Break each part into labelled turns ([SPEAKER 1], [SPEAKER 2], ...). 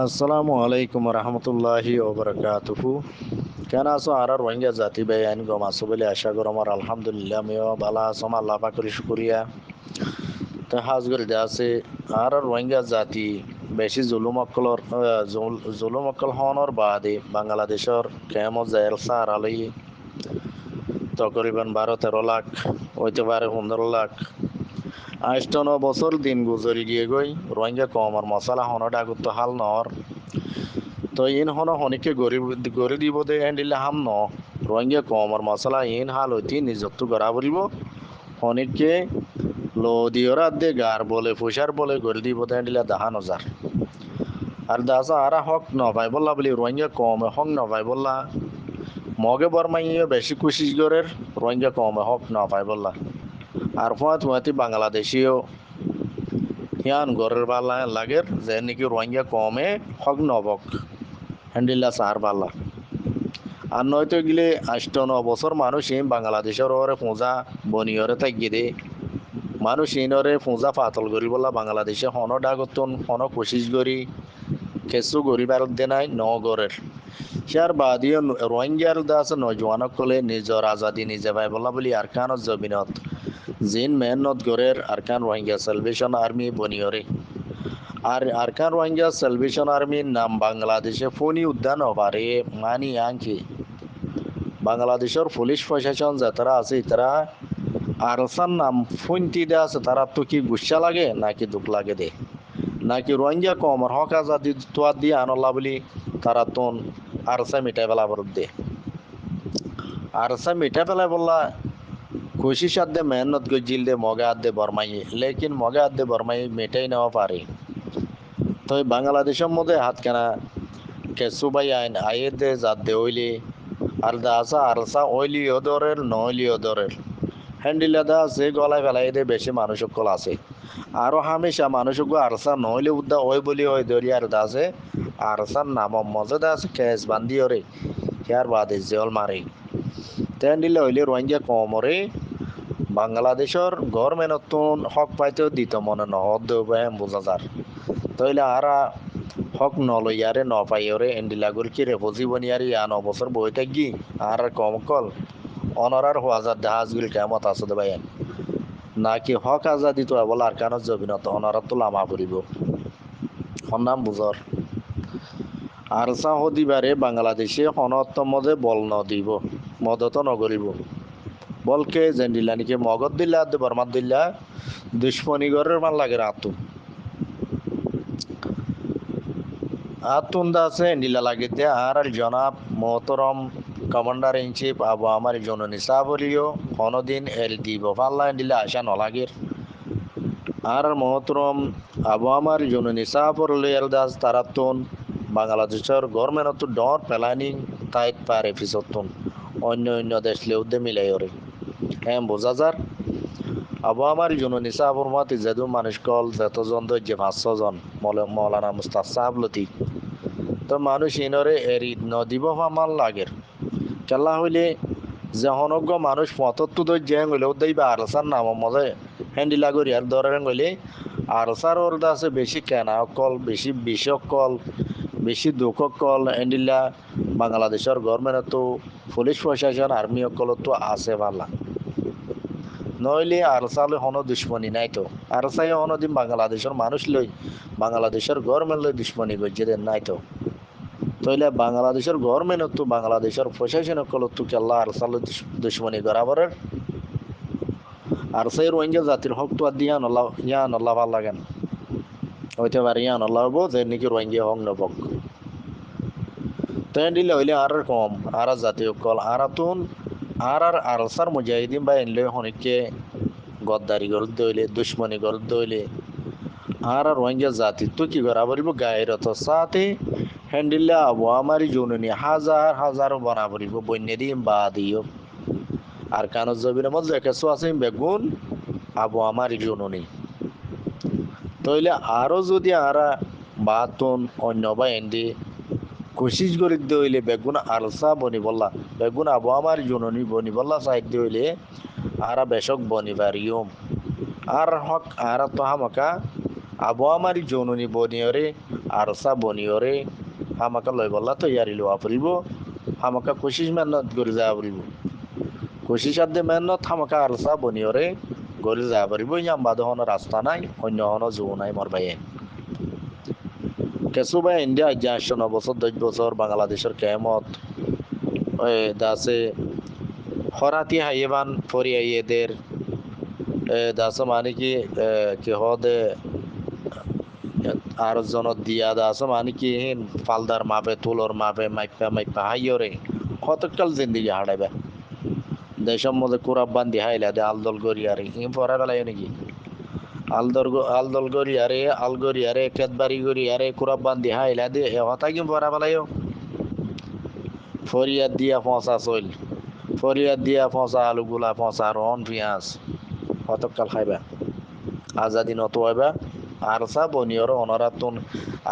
[SPEAKER 1] আসসালামু আলাইকুম রহমতুল্লাহি ওবরাকাতুহু। কেন আছো আর রোহিঙ্গা জাতি বেআইন গম আছো বলে আশা করো আমার আলহামদুলিল্লাহ আমিও ভালো আছো আল্লাহ পাকের শুকরিয়া। তো হাজগর আছে আর রোহিঙ্গা জাতি বেশি জুলুম অকল হনর বাদে বাংলাদেশর কেমন জেল সার আলাই তকরিবান 12-13 লাখ হইতে পারে 15 লাখ। 8-9 বছর দিন গুজরি গিয়ে গই রোহিঙ্গা কমর মশলা হনটা আগত হাল নর। তো ইন হন হনিকে গরি দিব দে এন্ডিলে হাম ন রোহিঙ্গা কমর মশলা ইন হাল হইতি নিজত্ব গড়া বলিব হনিকে লো দিওরা দে গার বলে ফুসার বলে গরি দিব দে এন্ডিলে দাহা নজার আর দাসা আরা হক ন পাই বললা বলি রোহিঙ্গা কমে হক ন পাই বললা মগে বরমাইয়ে বেশি কুশিস গরের রোহিঙ্গা কমে হক ন পাই বললা আর ফুয়াতি বাংলাদেশিও হিয়ান গরের বালা লাগের যে নাকি রোহিঙ্গা কমে হক নবক হ্যান্ডিল্লা সার বালা আর নয়তো গিলে 8-9 বছর মানুষ এই বাংলাদেশের ওরে পূজা বনিয়রে থাকি দে মানুষ ইনরে পূজা পাতল করি বলা বাংলাদেশে হন ডাগতন হন কোশিস করি কেসু গরিবার দে নাই ন গরের সার বাদিও রোহিঙ্গার দাস নজওয়ানক কলে নিজর আজাদি নিজে ভাই বলা বলি আরকানত জবিনত জিন মেহনত গরের আরকান রোহিঙ্গা সালভেশন আর্মি বনিয়রে আর আরকান রোহিঙ্গা সালভেশন আর্মির নাম বাংলাদেশে ফোনি উদ্যান হবারে মানি আঙ্কি বাংলাদেশের পুলিশ প্রশাসন যারা আছে তারা আরসার নাম ফোনটি দে আছে তারা তো কি গুসা লাগে নাকি দুঃখ লাগে দে নাকি রোহিঙ্গা কমর হক আজাদি তোয়া দিয়ে আনল্লা বলি তারা তোন আরসা মিটাই বেলা বরদ দে আরসা মিটাই বেলা বললা খুশি সাধ্যে মেহনত গজিল দে মগে আদে বরমাই লেকিন মগে আদে বরমাই মেটাই নেওয়া পারে তো বাংলাদেশের মধ্যে হাত কেনা কেসু বাই আইন আয়ে দে জাত দে ওইলি আর দা আসা আরসা ওইলিও দরের নইলিও দরের হ্যান্ডিলা দা আছে গলায় ফেলাই দে বেশি মানুষ সকল আছে আরো হামেশা মানুষক আরসা নইলে উদ্দা ওই বলি ওই দরি আর দা আছে আরসার নাম মজা দা আছে কেস বান্ধি ওরে ইয়ার বাদে জল মারে তেন দিলে হইলে রোহিঙ্গা কমরে বাংলাদেশের গভর্নমেন্ট হক পাইতেও দিত মনে নহদ বোঝা যার তইলে আরা হক নলইয়ারে ন পাইরে এন্ডিলাগুর কি রে জীবনিয়ারি 9 বছর বই থাকি আর কম কল অনরার হাজার জাহাজগুলি কেমত আছে দে ভাই নাকি হক আজাদি তো বল আর কানত জবিনত অনরার তো লামা পড়িব সন্নাম বুঝর আর চাহ দিবারে বাংলাদেশে সনত মদে বল নদিব মদত নগরিব বলকে যেন দিলা নাকি মগদ দিলা বরমাত দিলা দুশ্মনী গরের মান লাগে আতুন্দা আছে নীলা লাগিতে আর জনাব মোহতরম কমান্ডার ইন চিফ আবু আমার জননী সাবরিও কোনদিন এর দিব পাল্লা দিলে আশা নলাগের আর মোহতরম আবু আমার জননী সাবরলে এলদাস তারাতুন বাংলাদেশের গভর্নমেন্ট ডর প্ল্যানিং তাইত পারে ফিসতুন অন্য দেশ লেউদে মিলাই ওরে হ্যাঁ বোঝা যার আবু আমার জননী সাবর মাতি যেদু মানুষ কল যতজন যে 500 জন মৌলানা মুস্তাফ সাহাব লতি তো মানুষ ইনরে এরি নদীব ফামাল লাগের কেলা হইলে যে হনজ্ঞ মানুষ 75 জেং হইলে দইবা আরসার নাম মজা হ্যান্ডি লাগরি আর ধরেন হইলে আরসার ওর আছে বেশি কেনা কল বেশি বিষক কল বেশি দুঃখ কল হ্যান্ডিলা বাংলাদেশের গভর্নমেন্ট তো পুলিশ প্রশাসন আর্মি অকল তো আছে ভালা নইলে আরসালে হন দুশ্মনী নাই তো আরসাই হনদিন বাংলাদেশের মানুষ লই বাংলাদেশের গভর্নমেন্ট লই দুশ্মনী গজ্জে নাই তো তইলে বাংলাদেশের গভর্নমেন্ট তো বাংলাদেশের প্রশাসন কলতো কেল্লা আরসালে দুশ্মনী বরাবরের আরসাই রোহিঙ্গা জাতির হক তো দিয়া নল্লাহ ইয়া নল্লাহ ভাল লাগেন হইতে পারে ইয়া নল্লাহ হবো যে নাকি রোহিঙ্গা হক নবক তাই দিলে হইলে আর কম আর জাতীয় কল আর তুন আর আরসার মুজাহিদিন বা এনলে হনিকে গদ্দারি গরত দইলে দুশ্মনী গরত দইলে আর রোহিঙ্গা জাতি তো কি করা বলিব গায়ের অত সাথে হ্যান্ডিল্লা আবু আমারি জননী হাজার হাজার বনা পড়িব বন্যে দিম বা দিও আর কানো জবির মধ্যে কেসো আছে বেগুন আবু আমারি জননী তইলে আরো যদি আরা বাতন অন্য বা এন্ডি কোশিশ করি দইলে বেগুন আলসা বনি বললা বেগুন আবু আমার জননী বনি বললা সাইড দইলে আরা বেশক বনি পারিয়ম আর হক আরা তো হামকা আবু আমারি জননী বনিয়রে আরসা বনিয়রে হামাকা লই বল্লা তৈয়ারি লোয়া পড়িব হামাকা কোশিস মেহনত করে যাওয়া পড়িব কোশিস আদে মেহনত হামাকা আরসা বনিয়রে গড়ে যাওয়া পারিব ইয়াম বাদে হন রাস্তা নাই অন্য হন জো নাই মর বাইয়ে কেসু ভাই ইন্ডিয়া আজ 8 বছর 10 বছর বাংলাদেশের কেমত ওই দাসে হরাতি হাইবান ফরিয়াইয়েদের দাসে মানে কি হদে আর জনত দিয়া দাস মানে কি হিন ফালদার মাপে তুলোর মাপে মাইপা মাইপা হাইয়রে কতকাল জিন্দিগি হারাইবা দেশের মধ্যে কুরাব বান্ধি হাইলা দে আলদল গরিয়ারে ই পড়া বেলায় নাকি আলদল গরিয়ারে আল গরিয়ারে কেতবারি গরিয়ারে কুরাব বান্ধি হাইলা দে এ হতা কি পড়া বেলায় ফরিয়াদ দিয়া পচা চইল ফরিয়াদ দিয়া পচা আলুগুলা পচা রন পিঁয়াজ কতকাল খাইবা আজাদি নত হইবা আর চা বনিয়র অনরাতুন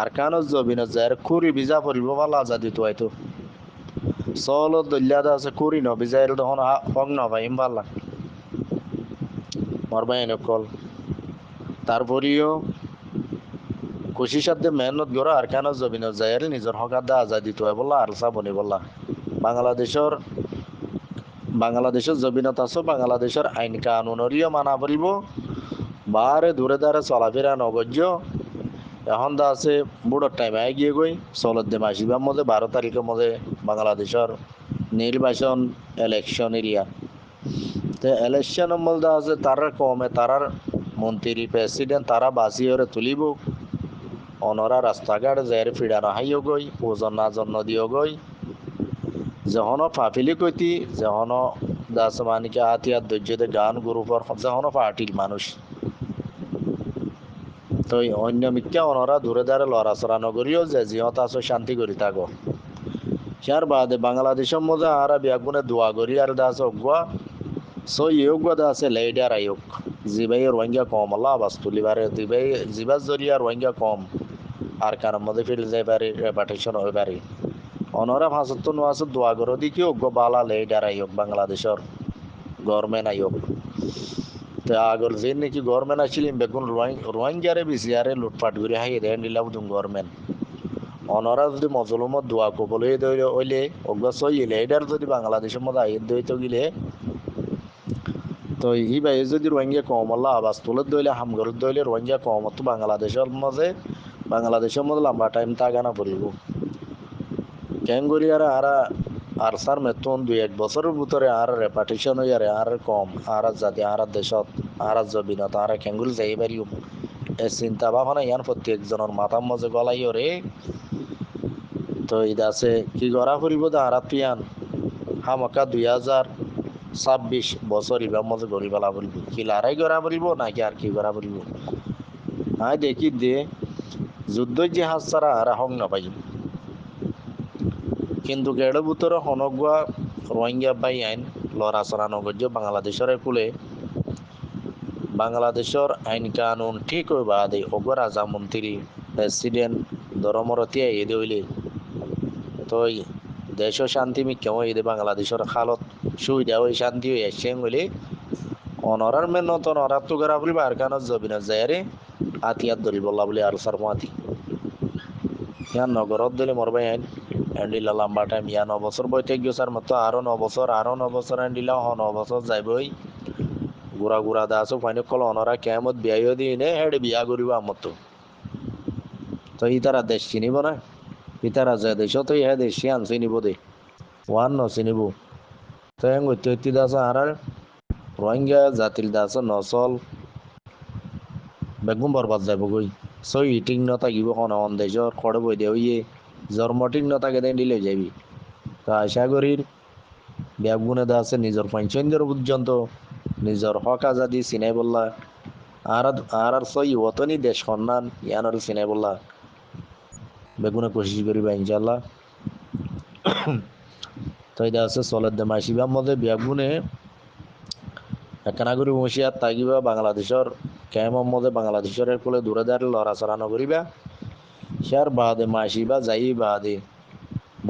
[SPEAKER 1] আর কানো জবিনত যায় খুরি ভিজা পড়িব ভালো আজাদি তো হয়তো চলো দলিয়াদা আছে খুরি নভিজাইল তখন হক নভাইম পারলা মরবাই নকল তারপরেও খুশি সাধ্যে মেহনত গড় আর কানো জবিনত যায় নিজের হকাদা আজাদি তো হয় বললা আর চা বনি বললা বাংলাদেশের বাংলাদেশের জবিনত আছো বাংলাদেশের আইন কানুনরিও মানা পড়িব বারে দূরে দারে চলাফেরা নগর্য এখন দা আছে বুড়োর টাইম আই গিয়ে গই চলত দে মাসিবার মধ্যে 12 তারিখের মধ্যে বাংলাদেশের নির্বাচন ইলেকশন এরিয়া তো ইলেকশনের মধ্যে আছে তারার কমে তারার মন্ত্রী প্রেসিডেন্ট তারা বাসি হরে তুলিব অনরা রাস্তাঘাট যাই ফিরানো হাইও গই ওজন না জন্ম দিও গই যখন ফাফিলি কইতি যখন দাস মানিকে আতিয়ার ধৈর্যতে গান গ্রুপর যখন পার্টির মানুষ তো অন্য মিথ্যা অনরা দূরে দাঁড়ে লড়াচড়া নগরীও যে জিহত আছো শান্তি করি থাকো ইয়ার বাদে বাংলাদেশের মধ্যে আর বিয়াগুনে দোয়া করি আর দাস অগুয়া সো ইয়োগ দা আছে লেডার আয়োগ জিবাই রোহিঙ্গা কম আল্লাহ আবাস তুলিবারে জিবাই জিবার জরিয়া রোহিঙ্গা কম আর কারোর মধ্যে ফিরে যাই পারি রেপাটেশন হয়ে পারি অনরা ভাষাত্ব নোয়াছে দোয়া করো দি কি অজ্ঞ বালা লেডার আয়োগ বাংলাদেশের গভর্নমেন্ট আয়োগ তো আগর যে নাকি গভর্নমেন্ট আসছিল বেগুন রোহিঙ্গারে বিসিআরে লুটপাট করে হাই দেন দিলাম গভর্নমেন্ট অনরা যদি মজলুমত দোয়া কবলে হইলে অজ্ঞ সইলে এটার যদি বাংলাদেশের মধ্যে আইন দইতে গেলে তো ই ভাই যদি রোহিঙ্গা কম আল্লাহ আবাস তুলে দইলে হামগরত দইলে রোহিঙ্গা কম তো বাংলাদেশের মধ্যে লম্বা টাইম তাগানা পড়িব কেন করি আর স্যার মেতন 2-1 বছরের ভিতরে আর রেপাটেশন হইয়ারে আর কম আর জাতি আর দেশত আর জবিনত আর কেঙ্গুল যাই পারিও এ চিন্তা ভাবনা ইয়ান প্রত্যেকজনের মাথার মধ্যে গলাইও রে তো এটা আছে কি করা ফুরিব আর পিয়ান হামকা 2026 বছর ইবার মধ্যে গড়ি পেলা ফুরিব কি লারাই করা ফুরিব নাকি আর কি করা ফুরিব আয় দেখি দে যুদ্ধ যে হাত ছাড়া আর হং নাপাই কিন্তু গেড় ভিতরে হনগুয়া রোহিঙ্গা বাই আইন লড়াচড়া নগর্য বাংলাদেশের কুলে বাংলাদেশের আইন কানুন ঠিক হয়ে বাদে অগ রাজা মন্ত্রী প্রেসিডেন্ট ধরমরতিয়া এদে হইলে তো দেশ শান্তি কেমন এদে বাংলাদেশের খালত সুবিধা হয়ে শান্তি হয়ে আসছে হইলে অনরার মেনত অনরার তো করা বলি আর কানত জবিনত যায় আতিয়াত ধরি বললা বলে আর সার মাতি ইয়ান নগরত দিলে মরবাই আইন এন্ডিলা লম্বা টাইম 9 বছর বইতে গিয়ে স্যার মতো আরো 9 বছর এন্ডিলা 9 বছর যাইবই গুড়া গুড়া দা আছো ফাইনে কল অনরা কেমত বিয়াইও দিই নে হেড বিয়া করিব আমার তো ই তারা দেশ চিনিব না ই তারা যে দেশ তো ইহা দেশ আন চিনিব দে ওয়ান ন চিনিব তো এং ঐতি দাস আর রোহিঙ্গা জাতির দাস নচল বেগুন বরবাদ যাব গই সই ইটিং নথাকিব কোন অন দেশর খড়ে বই দে ইয়ে জন্মটিং নথাকে দেন দিলে যাবি তো আশা করি বেগুনে দাসে নিজের পঞ্চেন্দ্র পর্যন্ত নিজের হক আজাদি চিনাই বললা আর আর সই ওতনি দেশ সন্ধান ইয়ানোর চিনাই বললা বেগুনে কোশিশ করিবা ইনশাল্লাহ তো এটা আছে চলের দে মাসিবার মধ্যে বেগুনে একখানা করে হুঁশিয়ার থাকিবা বাংলাদেশের কেমন মধ্যে বাংলাদেশের কোলে দূরে দাঁড়িয়ে লড়াচড়া নকরিবা সার বাদে মাসিবা যাই বাদে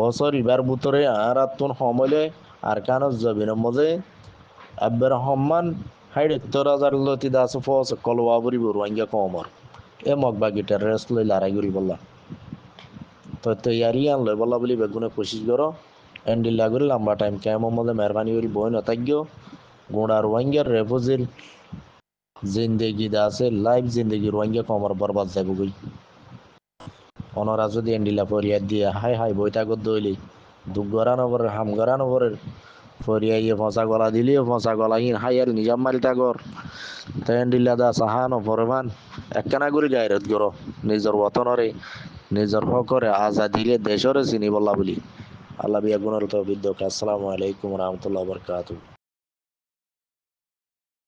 [SPEAKER 1] বছর ইবার ভিতরে আর তুন সমলে আর কানো জবিনের মধ্যে আব্বের সম্মান 70,000 লতি দাস ফস কলওয়া পরিব রোহিঙ্গা কমর এ মগবা গিটার রেস্ট লই লড়াই করি বললা তো তৈয়ারি আনলে বললা বলি বেগুনে কোশিশ করো এন্ডিল্লা করে লম্বা টাইম কেমন মধ্যে মেহরবানি করি বই নতাগ্য গোড়ার ওয়াঙ্গের রেফোজিল জিন্দেগি দা আছে লাইফ জিন্দেগি ওয়াঙ্গে কমর বরবাদ যাব গই অনরা যদি এন্ডিলা ফরিয়াদ দিয়ে হাই হাই বইটা গদ দইলি দুঃখ গড়া নবরের হাম গড়া নবরের ফরিয়াইয়ে ফসা গলা দিলিও ফসা গলা ইন হাই আর নিজাম মালটা গর তাই এন্ডিলা দা সাহানো ফরমান একখানা করে গায়রত গর নিজের ওতনরে নিজের হকরে আজাদিলে দেশরে চিনি বল্লা বলি আল্লাহ বিয়া গুণর তো বিদ্যক আসসালামু আলাইকুম রহমতুল্লাহ বরকাতুহ